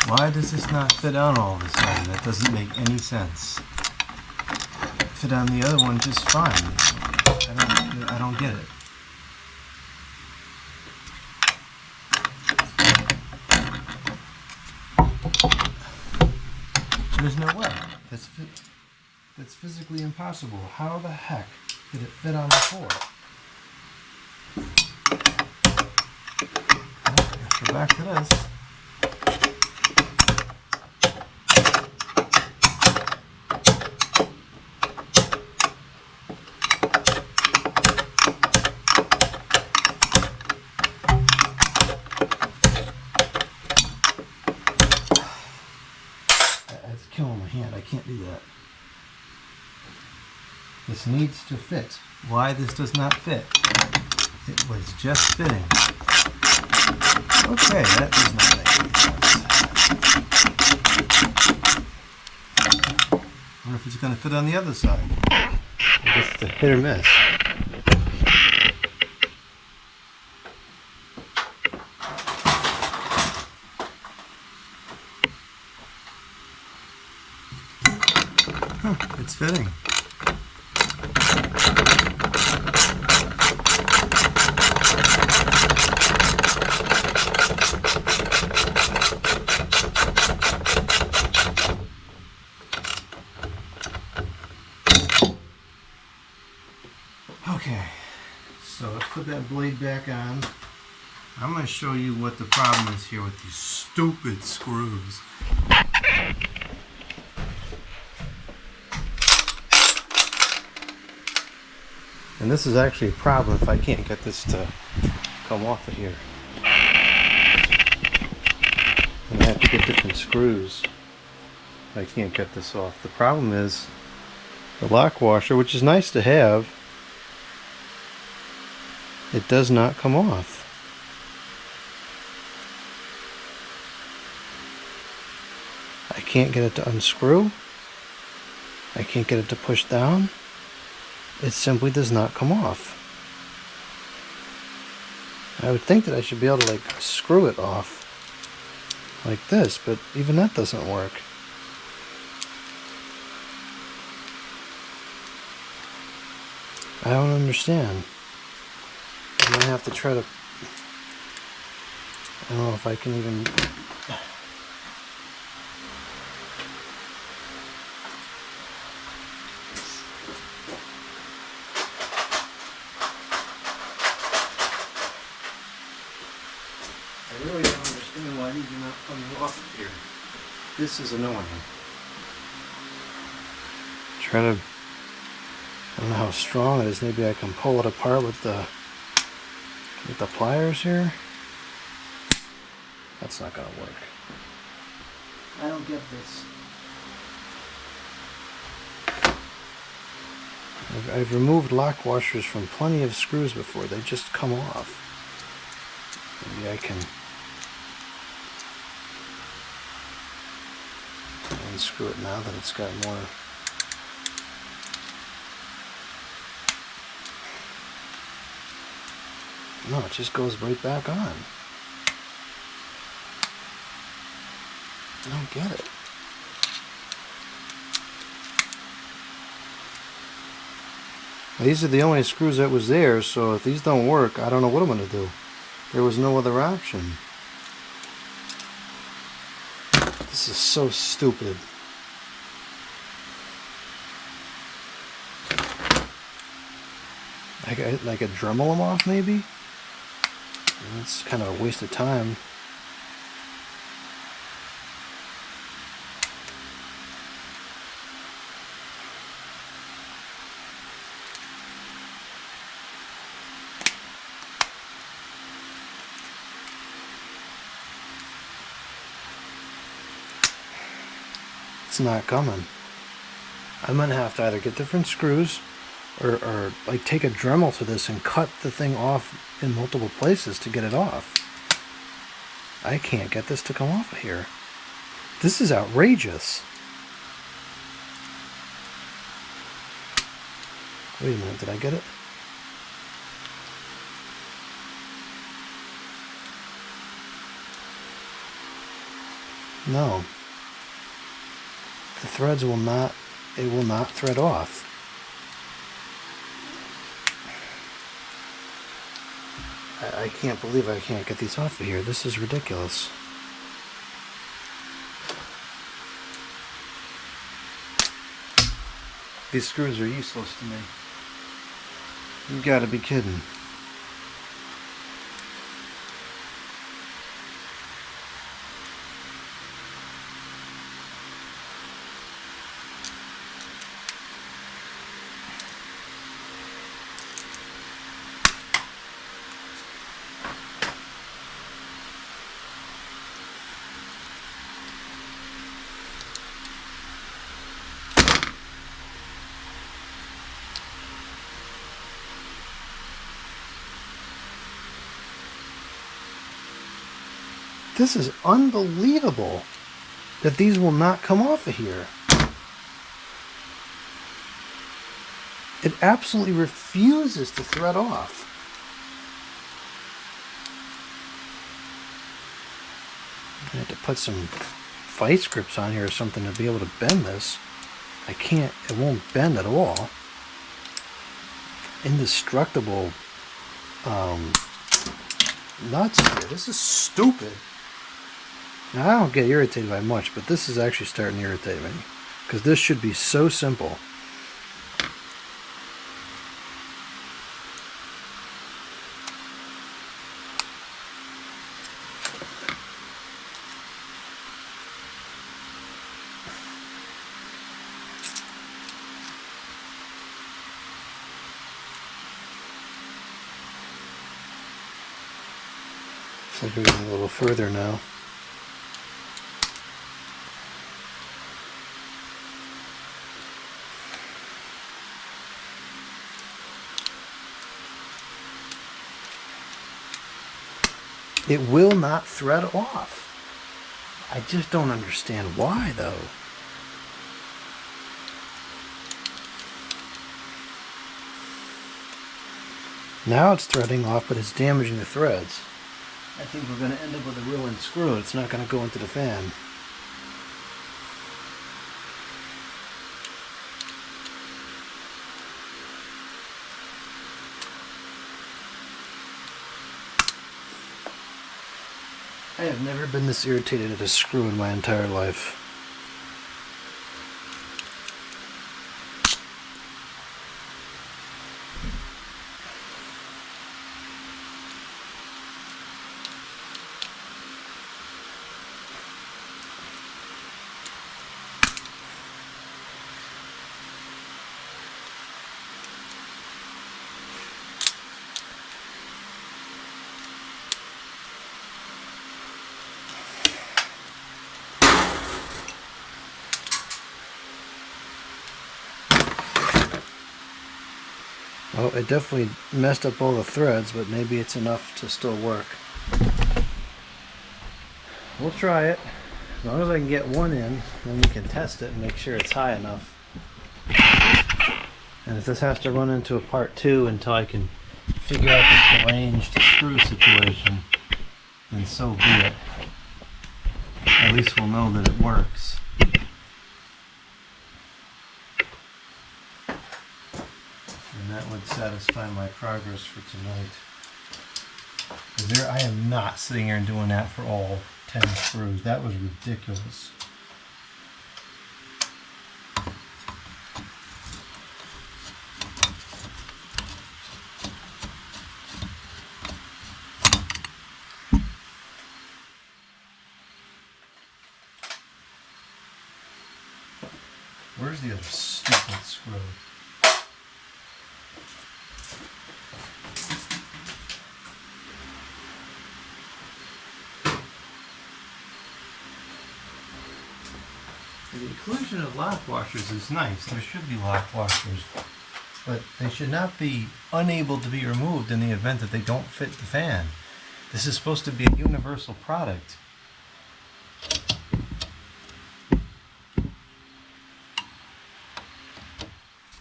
A: Why does this not fit on all of a sudden? That doesn't make any sense. Fit on the other one just fine. I don't get it. There's no way. That's physically impossible. How the heck did it fit on before? Well, let's go back to this. It's killing my hand. I can't do that. This needs to fit. Why this does not fit? It was just fitting. Okay, that does not make any sense. I wonder if it's going to fit on the other side. I guess it's a hit or miss. It's fitting. Okay, so let's put that blade back on. I'm going to show you what the problem is here with these stupid screws. And this is actually a problem if I can't get this to come off of here. And I have to get different screws. I can't get this off. The problem is the lock washer, which is nice to have, it does not come off. I can't get it to unscrew. I can't get it to push down. It simply does not come off. I would think that I should be able to like screw it off like this, but even that doesn't work. I don't understand. I'm gonna have to try to, I don't know if I can even, I really don't understand why these are not coming off of here. This is annoying. Try to, I don't know how strong it is. Maybe I can pull it apart with the pliers here. That's not gonna work. I don't get this. I've removed lock washers from plenty of screws before. They just come off. Maybe I can unscrew it now that it's got more. No, it just goes right back on. I don't get it. These are the only screws that was there, so if these don't work, I don't know what I'm going to do. There was no other option. This is so stupid. I could Dremel them off, maybe? It's kind of a waste of time. It's not coming. I'm gonna have to either get different screws or like take a Dremel to this and cut the thing off in multiple places to get it off. I can't get this to come off of here. This is outrageous. Wait a minute, did I get it? No. The threads will not, it will not thread off. I can't believe I can't get these off of here. This is ridiculous. These screws are useless to me. You gotta be kidding. This is unbelievable that these will not come off of here. It absolutely refuses to thread off. I have to put some vice grips on here or something to be able to bend this. I can't, it won't bend at all. Indestructible nuts here. This is stupid. Now, I don't get irritated by much, but this is actually starting to irritate me. Because this should be so simple. Looks like we're getting a little further now. It will not thread off. I just don't understand why, though. Now it's threading off, but it's damaging the threads. I think we're going to end up with a ruined screw. It's not going to go into the fan. I have never been this irritated at a screw in my entire life. Well, it definitely messed up all the threads, but maybe it's enough to still work. We'll try it. As long as I can get one in, then we can test it and make sure it's high enough. And if this has to run into a part 2 until I can figure out this deranged screw situation, then so be it. At least we'll know that it works. And that would satisfy my progress for tonight. Because I am not sitting here and doing that for all 10 screws. That was ridiculous. Where's the other stupid screw? The inclusion of lock washers is nice. There should be lock washers, but they should not be unable to be removed in the event that they don't fit the fan. This is supposed to be a universal product.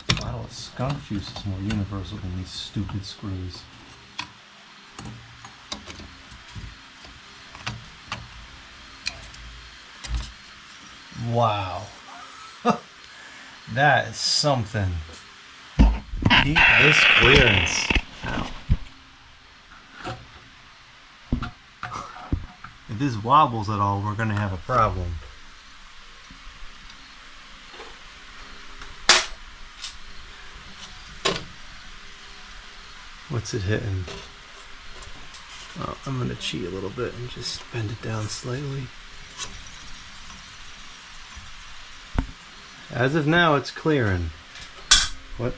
A: A bottle of skunk juice is more universal than these stupid screws. Wow. That is something. Keep this clearance. Ow. If this wobbles at all, we're going to have a problem. What's it hitting? Oh, I'm going to cheat a little bit and just bend it down slightly. As of now, it's clearing. What?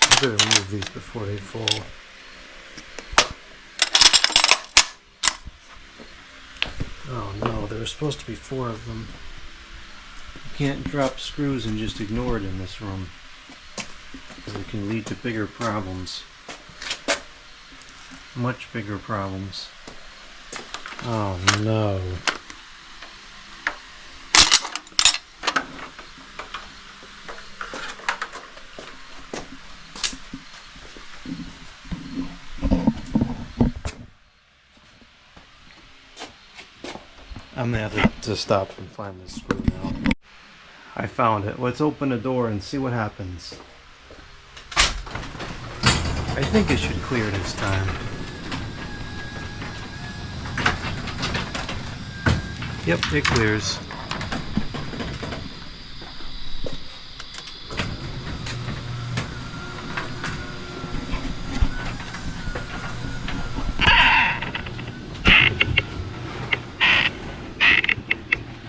A: I better remove these before they fall. Oh no, there were supposed to be 4 of them. You can't drop screws and just ignore it in this room, because it can lead to bigger problems. Much bigger problems. Oh no. I'm gonna have to stop and find this screw now. I found it. Let's open the door and see what happens. I think it should clear this time. Yep, it clears.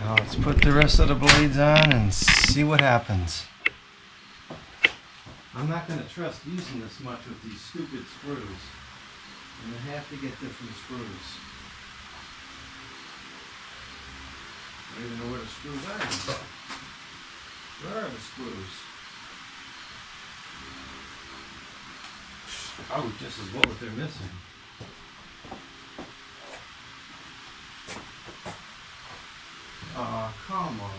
A: Now let's put the rest of the blades on and see what happens. I'm not going to trust using this much with these stupid screws. I'm going to have to get different screws. I don't even know where the screws are. Where are the screws? Probably just as well what they're missing. Oh, come on.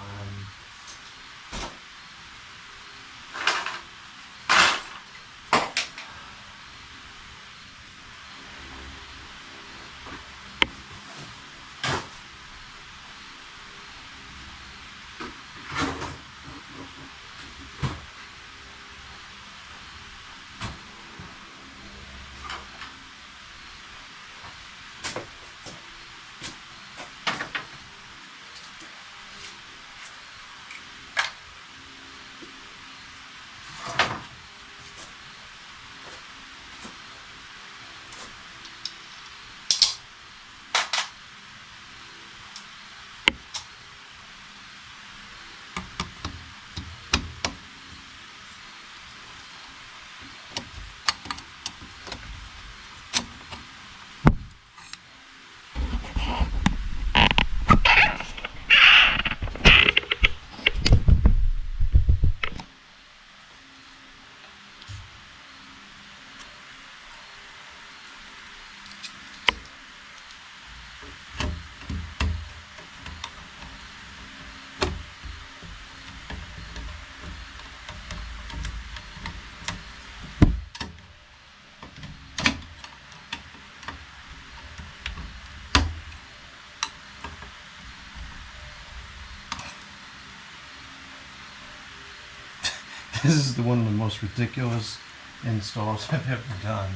A: This is one of the most ridiculous installs I've ever done.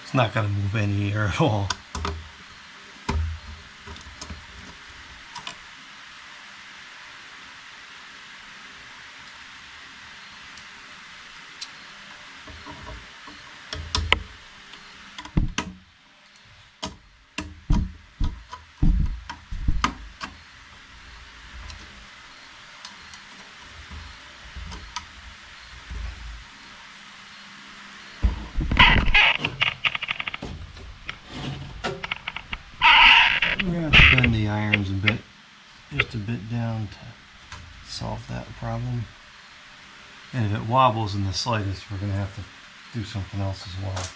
A: It's not going to move any air at all. We're going to have to bend the irons a bit, just a bit down to solve that problem. And if it wobbles in the slightest, we're going to have to do something else as well.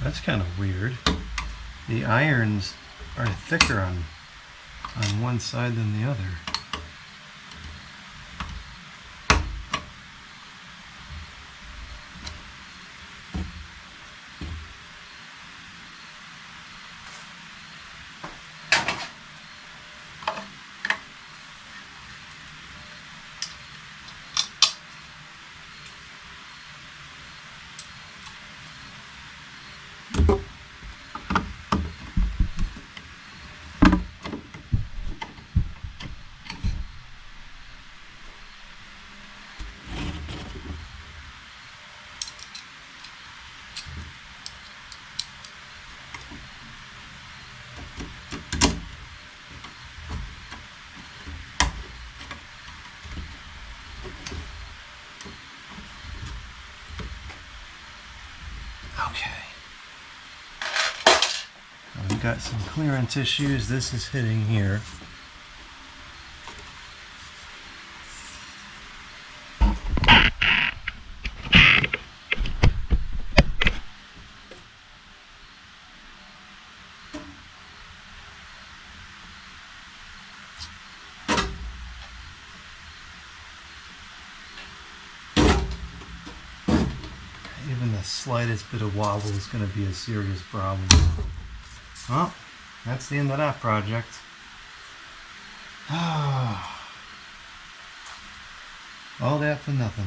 A: That's kind of weird. The irons are thicker on one side than the other. Okay. We've got some clearance issues. This is hitting here. Even the slightest bit of wobble is going to be a serious problem. Well, that's the end of that project. All that for nothing.